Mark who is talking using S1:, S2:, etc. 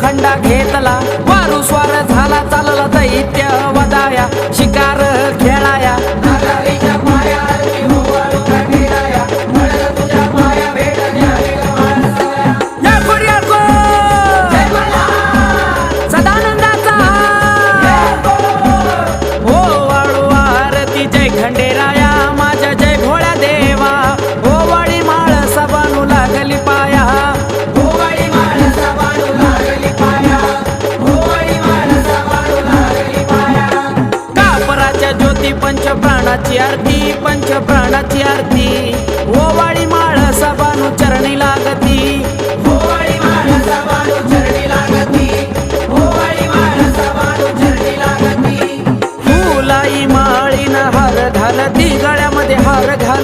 S1: खंडा घेतला वारू स्वार झाला चालला दैत्य वदाया शिकार खेळाया
S2: नागारीच्या पायावरती होवाळू खंडेराया म्हणलं तुझ्या पाया भेट न्यावी माणसाया
S1: याको
S2: जय मल्हार
S1: सदानंदाचा हो वाळू आरती जय खंडेराया माझ्या जय भोळ्या देवा हो वाळी माळ सबानू लागली पाया
S2: होवाळी माणसा बाणू लागली पाया होवाळी माणसा बाणू लागली पाया
S1: कापराच्या ज्योती पंच प्राणाची आरती पंच प्राणाची आरती